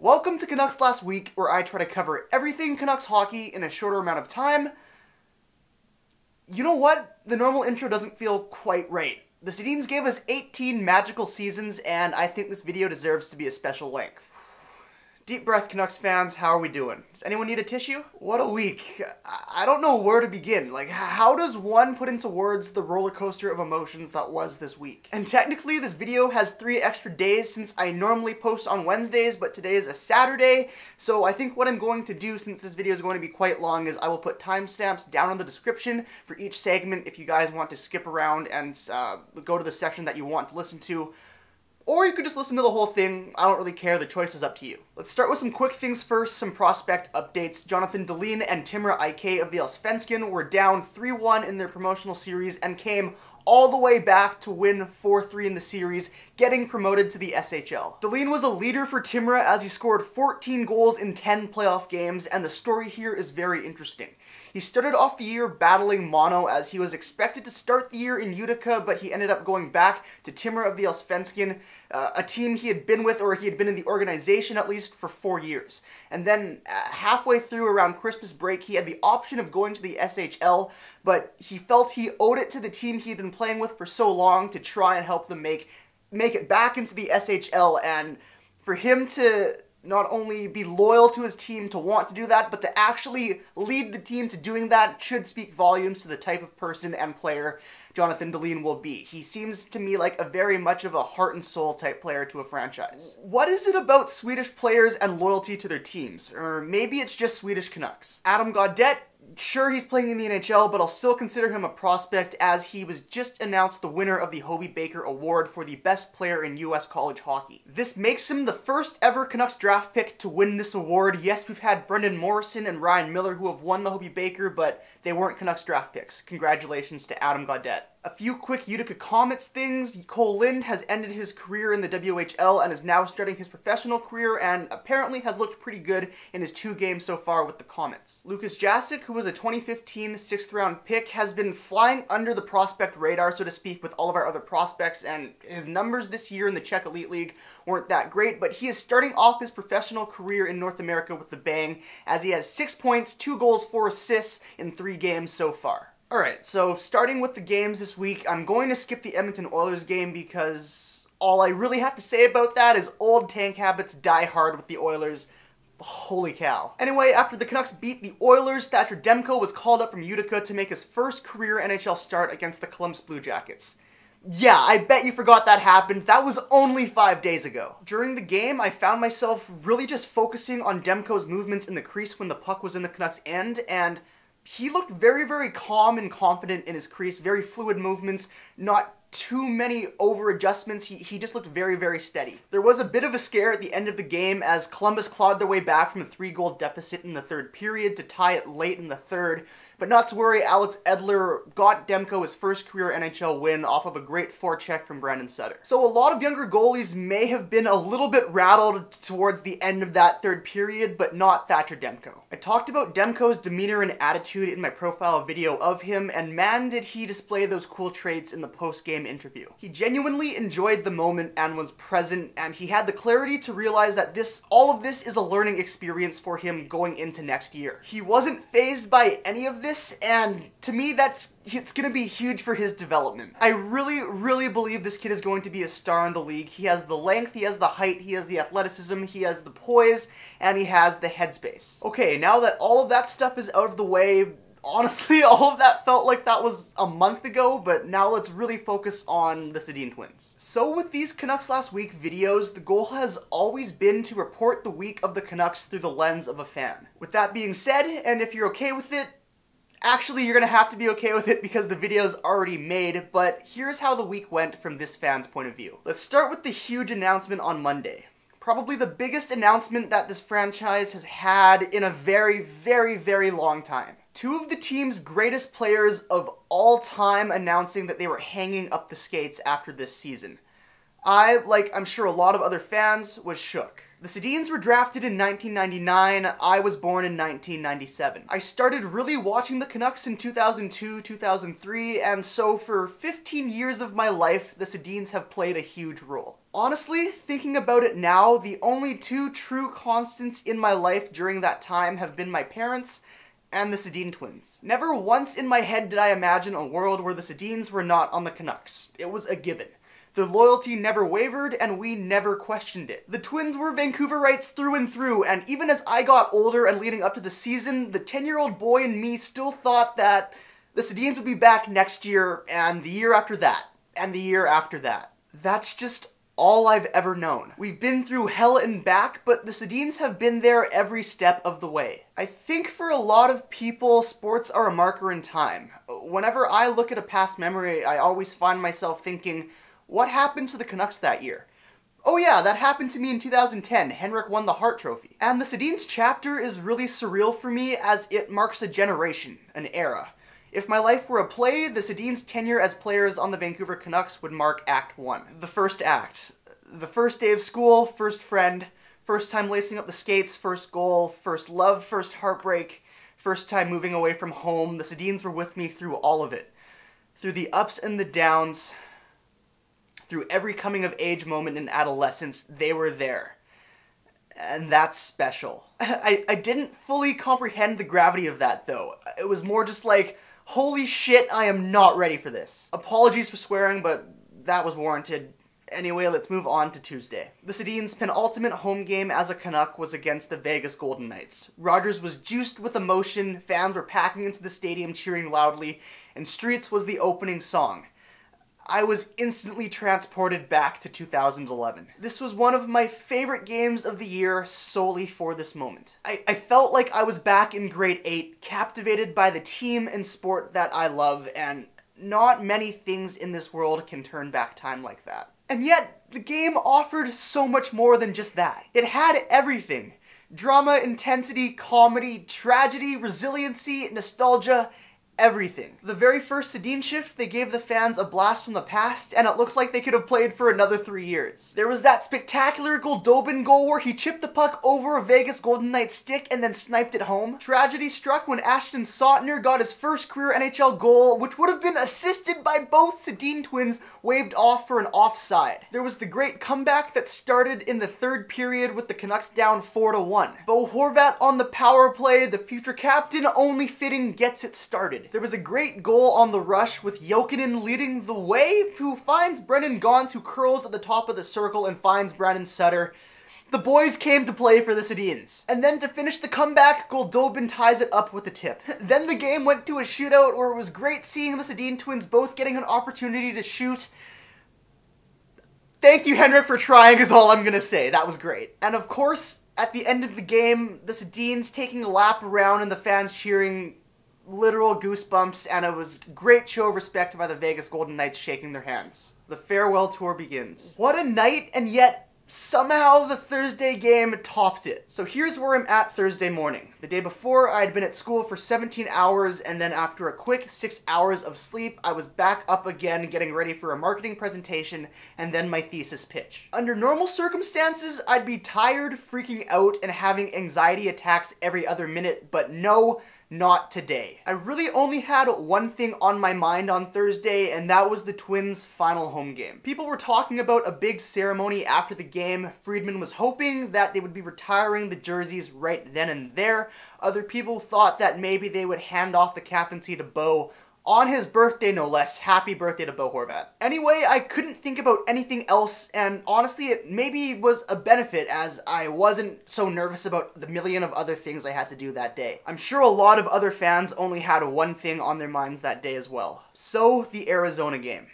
Welcome to Canucks Last Week, where I try to cover everything Canucks hockey in a shorter amount of time. You know what? The normal intro doesn't feel quite right. The Sedins gave us 18 magical seasons, and I think this video deserves to be a special length. Deep breath, Canucks fans, how are we doing? Does anyone need a tissue? What a week. I don't know where to begin. Like, how does one put into words the roller coaster of emotions that was this week? And technically, this video has 3 extra days since I normally post on Wednesdays, but today is a Saturday, so I think what I'm going to do, since this video is going to be quite long, is I will put timestamps down in the description for each segment if you guys want to skip around and go to the section that you want to listen to. Or you could just listen to the whole thing. I don't really care. The choice is up to you. Let's start with some quick things first, some prospect updates. Jonathan Dahlen and Timrå IK of the Allsvenskan were down 3-1 in their promotional series and came all the way back to win 4-3 in the series, getting promoted to the SHL. Dahlen was a leader for Timrå as he scored 14 goals in 10 playoff games, and the story here is very interesting. He started off the year battling mono as he was expected to start the year in Utica, but he ended up going back to Timrå of the Allsvenskan, a team he had been with, or he had been in the organization at least, for 4 years. And then halfway through around Christmas break, he had the option of going to the SHL, but he felt he owed it to the team he had been playing with for so long to try and help them make it back into the SHL, and for him to not only be loyal to his team to want to do that, but to actually lead the team to doing that should speak volumes to the type of person and player Jonathan Dahlen will be. He seems to me like a very much of a heart and soul type player to a franchise. What is it about Swedish players and loyalty to their teams? Or maybe it's just Swedish Canucks. Adam Gaudette, sure, he's playing in the NHL, but I'll still consider him a prospect as he was just announced the winner of the Hobey Baker Award for the best player in US college hockey. This makes him the first ever Canucks draft pick to win this award. Yes, we've had Brendan Morrison and Ryan Miller who have won the Hobey Baker, but they weren't Canucks draft picks. Congratulations to Adam Gaudette. A few quick Utica Comets things. Cole Lind has ended his career in the WHL and is now starting his professional career, and apparently has looked pretty good in his 2 games so far with the Comets. Lucas Jasic, who was a 2015 6th round pick, has been flying under the prospect radar, so to speak, with all of our other prospects, and his numbers this year in the Czech Elite League weren't that great, but he is starting off his professional career in North America with the bang, as he has 6 points, 2 goals, 4 assists in 3 games so far. Alright, so starting with the games this week, I'm going to skip the Edmonton Oilers game because all I really have to say about that is old tank habits die hard with the Oilers. Holy cow. Anyway, after the Canucks beat the Oilers, Thatcher Demko was called up from Utica to make his first career NHL start against the Columbus Blue Jackets. Yeah, I bet you forgot that happened. That was only 5 days ago. During the game, I found myself really just focusing on Demko's movements in the crease when the puck was in the Canucks' end, and he looked very, very calm and confident in his crease, very fluid movements, not too many over-adjustments. He just looked very, very steady. There was a bit of a scare at the end of the game as Columbus clawed their way back from a 3-goal deficit in the 3rd period to tie it late in the 3rd. But not to worry, Alex Edler got Demko his first career NHL win off of a great forecheck from Brandon Sutter. So a lot of younger goalies may have been a little bit rattled towards the end of that 3rd period, but not Thatcher Demko. I talked about Demko's demeanor and attitude in my profile video of him, and man did he display those cool traits in the post-game interview. He genuinely enjoyed the moment and was present, and he had the clarity to realize that all of this is a learning experience for him going into next year. He wasn't fazed by any of this, and to me it's gonna be huge for his development. I really, really believe this kid is going to be a star in the league. He has the length, he has the height, he has the athleticism, he has the poise, and he has the headspace. Okay, now that all of that stuff is out of the way, honestly, all of that felt like that was a month ago, but now let's really focus on the Sedin twins. So with these Canucks Last Week videos, the goal has always been to report the week of the Canucks through the lens of a fan. With that being said, and if you're okay with it, actually, you're gonna have to be okay with it because the video's already made, but here's how the week went from this fan's point of view. Let's start with the huge announcement on Monday. Probably the biggest announcement that this franchise has had in a very, very, very long time. 2 of the team's greatest players of all time announcing that they were hanging up the skates after this season. I, like I'm sure a lot of other fans, was shook. The Sedins were drafted in 1999, I was born in 1997. I started really watching the Canucks in 2002, 2003, and so for 15 years of my life, the Sedins have played a huge role. Honestly, thinking about it now, the only two true constants in my life during that time have been my parents and the Sedin twins. Never once in my head did I imagine a world where the Sedins were not on the Canucks. It was a given. Their loyalty never wavered, and we never questioned it. The twins were Vancouverites through and through, and even as I got older and leading up to the season, the 10-year-old boy in me still thought that the Sedins would be back next year, and the year after that, and the year after that. That's just all I've ever known. We've been through hell and back, but the Sedins have been there every step of the way. I think for a lot of people, sports are a marker in time. Whenever I look at a past memory, I always find myself thinking, what happened to the Canucks that year? Oh yeah, that happened to me in 2010. Henrik won the Hart Trophy. And the Sedins chapter is really surreal for me as it marks a generation, an era. If my life were a play, the Sedins' tenure as players on the Vancouver Canucks would mark Act 1. The first act. The first day of school, first friend, first time lacing up the skates, first goal, first love, first heartbreak, first time moving away from home. The Sedins were with me through all of it. Through the ups and the downs, through every coming-of-age moment in adolescence, they were there. And that's special. I didn't fully comprehend the gravity of that, though. It was more just like, holy shit, I am not ready for this. Apologies for swearing, but that was warranted. Anyway, let's move on to Tuesday. The Sedins' penultimate home game as a Canuck was against the Vegas Golden Knights. Rogers was juiced with emotion, fans were packing into the stadium cheering loudly, and Streets was the opening song. I was instantly transported back to 2011. This was one of my favorite games of the year solely for this moment. I felt like I was back in grade 8, captivated by the team and sport that I love, and not many things in this world can turn back time like that. And yet, the game offered so much more than just that. It had everything. Drama, intensity, comedy, tragedy, resiliency, nostalgia, everything. The very first Sedin shift, they gave the fans a blast from the past, and it looked like they could have played for another 3 years. There was that spectacular Goldobin goal where he chipped the puck over a Vegas Golden Knights stick and then sniped it home. Tragedy struck when Ashton Sautner got his first career NHL goal, which would have been assisted by both Sedin twins, waved off for an offside. There was the great comeback that started in the third period with the Canucks down 4-1. Bo Horvat on the power play, the future captain, only fitting gets it started. There was a great goal on the rush with Jokinen leading the way, who finds Brennan Gaunt, who curls at the top of the circle and finds Brandon Sutter. The boys came to play for the Sedins. And then to finish the comeback, Goldobin ties it up with a tip. Then the game went to a shootout where it was great seeing the Sedin twins both getting an opportunity to shoot. Thank you, Henrik, for trying is all I'm gonna say. That was great. And of course, at the end of the game, the Sedins taking a lap around and the fans cheering, literal goosebumps, and it was a great show of respect by the Vegas Golden Knights shaking their hands. The farewell tour begins. What a night, and yet somehow the Thursday game topped it. So here's where I'm at Thursday morning. The day before, I had been at school for 17 hours, and then after a quick 6 hours of sleep, I was back up again getting ready for a marketing presentation and then my thesis pitch. Under normal circumstances, I'd be tired, freaking out, and having anxiety attacks every other minute, but no, not today. I really only had one thing on my mind on Thursday, and that was the Twins' final home game. People were talking about a big ceremony after the game. Friedman was hoping that they would be retiring the jerseys right then and there. Other people thought that maybe they would hand off the captaincy to Bo on his birthday, no less. Happy birthday to Bo Horvat. Anyway, I couldn't think about anything else, and honestly, it maybe was a benefit as I wasn't so nervous about the million of other things I had to do that day. I'm sure a lot of other fans only had one thing on their minds that day as well. So, the Arizona game.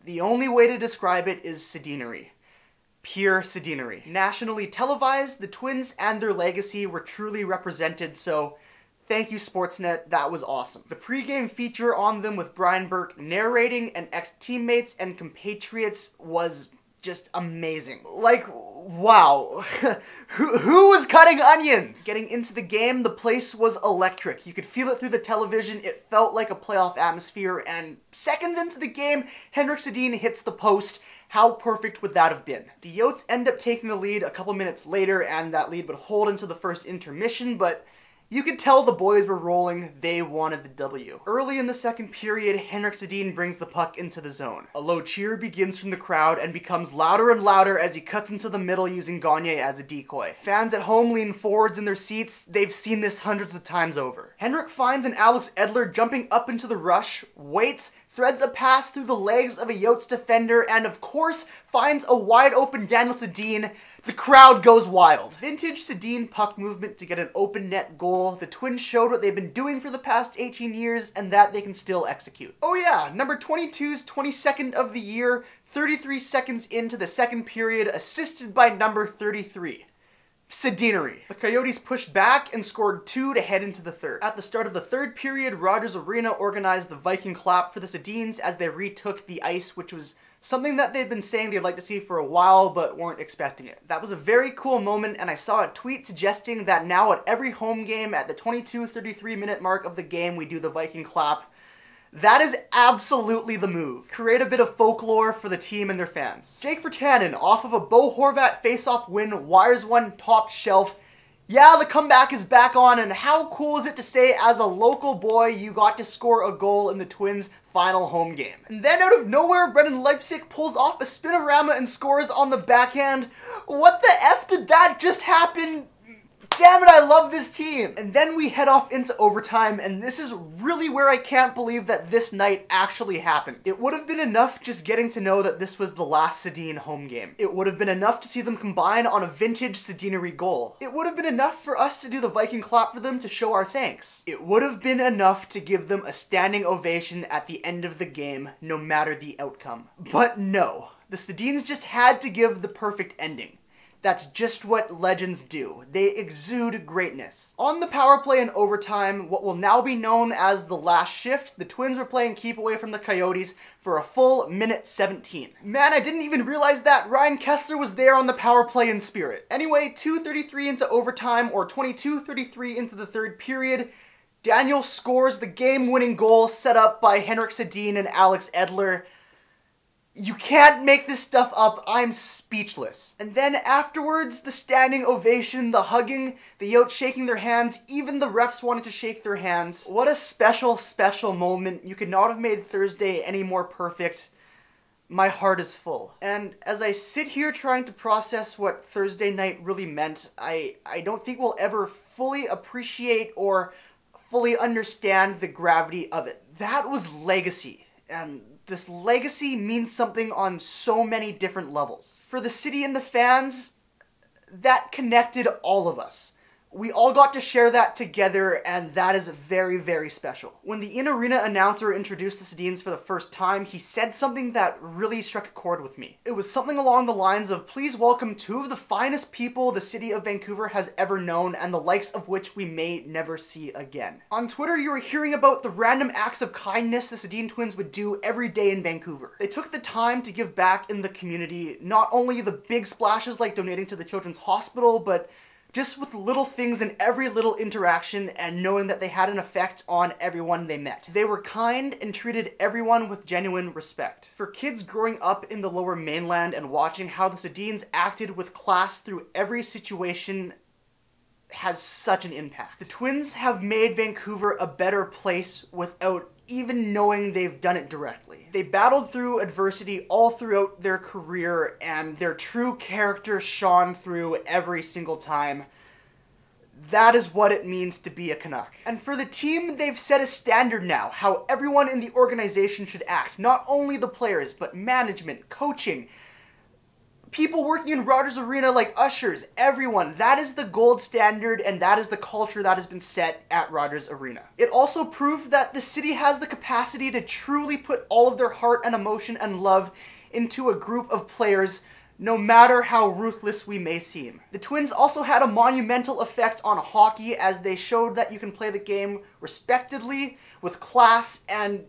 The only way to describe it is Sedinery. Pure Sedinery. Nationally televised, the Twins and their legacy were truly represented, so thank you, Sportsnet, that was awesome. The pregame feature on them with Brian Burke narrating and ex-teammates and compatriots was just amazing. Like, wow. who was cutting onions? Getting into the game, the place was electric. You could feel it through the television. It felt like a playoff atmosphere, and seconds into the game, Henrik Sedin hits the post. How perfect would that have been? The Yotes end up taking the lead a couple minutes later, and that lead would hold into the first intermission, but you could tell the boys were rolling. They wanted the W. Early in the second period, Henrik Sedin brings the puck into the zone. A low cheer begins from the crowd and becomes louder and louder as he cuts into the middle using Gagne as a decoy. Fans at home lean forwards in their seats. They've seen this hundreds of times over. Henrik finds an Alex Edler jumping up into the rush, waits, threads a pass through the legs of a Yotes defender, and of course, finds a wide open Daniel Sedin. The crowd goes wild. Vintage Sedin puck movement to get an open net goal. The Twins showed what they've been doing for the past 18 years and that they can still execute. Oh yeah, number 22's 22nd of the year, 33 seconds into the second period, assisted by number 33. Sedinery. The Coyotes pushed back and scored 2 to head into the third. At the start of the third period, Rogers Arena organized the Viking clap for the Sedins as they retook the ice, which was something that they'd been saying they'd like to see for a while but weren't expecting it. That was a very cool moment, and I saw a tweet suggesting that now at every home game at the 22-33 minute mark of the game we do the Viking clap. That is absolutely the move. Create a bit of folklore for the team and their fans. Jake Virtanen, off of a Bo Horvat face-off win, wires one top shelf. Yeah, the comeback is back on, and how cool is it to say as a local boy you got to score a goal in the Twins' final home game. And then out of nowhere, Brendan Leipzig pulls off a spinorama and scores on the backhand. What the F did that just happen? Damn it, I love this team! And then we head off into overtime, and this is really where I can't believe that this night actually happened. It would have been enough just getting to know that this was the last Sedin home game. It would have been enough to see them combine on a vintage Sedinery goal. It would have been enough for us to do the Viking clap for them to show our thanks. It would have been enough to give them a standing ovation at the end of the game, no matter the outcome. But no, the Sedins just had to give the perfect ending. That's just what legends do. They exude greatness. On the power play in overtime, what will now be known as the last shift, the Twins were playing keep away from the Coyotes for a full minute 17. Man, I didn't even realize that Ryan Kessler was there on the power play in spirit. Anyway, 2:33 into overtime, or 22:33 into the third period, Daniel scores the game-winning goal set up by Henrik Sedin and Alex Edler. You can't make this stuff up. I'm speechless. And then afterwards, the standing ovation, the hugging, the Yotes shaking their hands, even the refs wanted to shake their hands. What a special, special moment. You could not have made Thursday any more perfect. My heart is full. And as I sit here trying to process what Thursday night really meant, I don't think we'll ever fully appreciate or fully understand the gravity of it. That was legacy. And this legacy means something on so many different levels. For the city and the fans, that connected all of us. We all got to share that together, and that is very, very special. When the in-arena announcer introduced the Sedins for the first time, he said something that really struck a chord with me. It was something along the lines of, please welcome two of the finest people the city of Vancouver has ever known, and the likes of which we may never see again. On Twitter, you were hearing about the random acts of kindness the Sedin twins would do every day in Vancouver. They took the time to give back in the community, not only the big splashes like donating to the Children's Hospital, but just with little things in every little interaction and knowing that they had an effect on everyone they met. They were kind and treated everyone with genuine respect. For kids growing up in the Lower Mainland and watching how the Sedins acted with class through every situation has such an impact. The Twins have made Vancouver a better place without even knowing they've done it directly. They battled through adversity all throughout their career, and their true character shone through every single time. That is what it means to be a Canuck. And for the team, they've set a standard now, how everyone in the organization should act. Not only the players, but management, coaching, people working in Rogers Arena like ushers, everyone. That is the gold standard, and that is the culture that has been set at Rogers Arena. It also proved that the city has the capacity to truly put all of their heart and emotion and love into a group of players, no matter how ruthless we may seem. The Twins also had a monumental effect on hockey as they showed that you can play the game respectedly, with class, and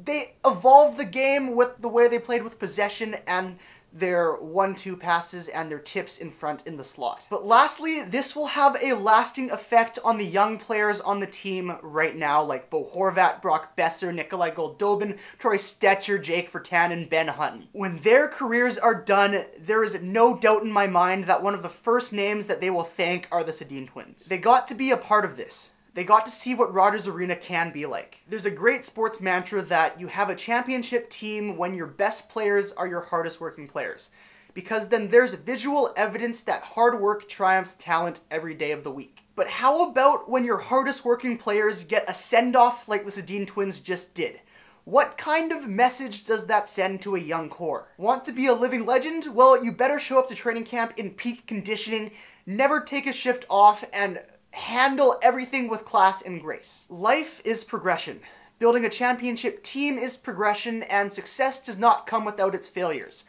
they evolved the game with the way they played with possession and their 1-2 passes and their tips in front in the slot. But lastly, this will have a lasting effect on the young players on the team right now, like Bo Horvat, Brock Besser, Nikolai Goldobin, Troy Stetcher, Jake Vertan, and Ben Hutton. When their careers are done, there is no doubt in my mind that one of the first names that they will thank are the Sedin twins. They got to be a part of this. They got to see what Rogers Arena can be like. There's a great sports mantra that you have a championship team when your best players are your hardest working players. Because then there's visual evidence that hard work triumphs talent every day of the week. But how about when your hardest working players get a send-off like the Sedin twins just did? What kind of message does that send to a young core? Want to be a living legend? Well, you better show up to training camp in peak conditioning, never take a shift off, and handle everything with class and grace. Life is progression. Building a championship team is progression, and success does not come without its failures.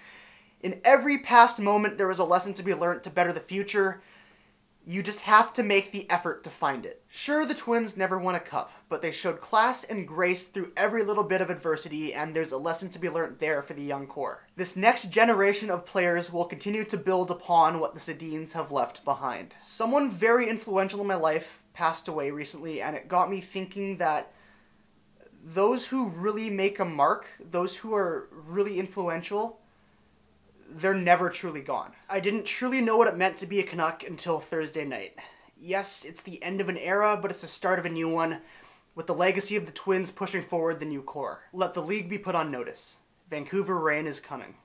In every past moment, there is a lesson to be learned to better the future. You just have to make the effort to find it. Sure, the Twins never won a cup, but they showed class and grace through every little bit of adversity, and there's a lesson to be learned there for the young core. This next generation of players will continue to build upon what the Sedins have left behind. Someone very influential in my life passed away recently, and it got me thinking that those who really make a mark, those who are really influential, they're never truly gone. I didn't truly know what it meant to be a Canuck until Thursday night. Yes, it's the end of an era, but it's the start of a new one, with the legacy of the Twins pushing forward the new core. Let the league be put on notice. Vancouver rain is coming.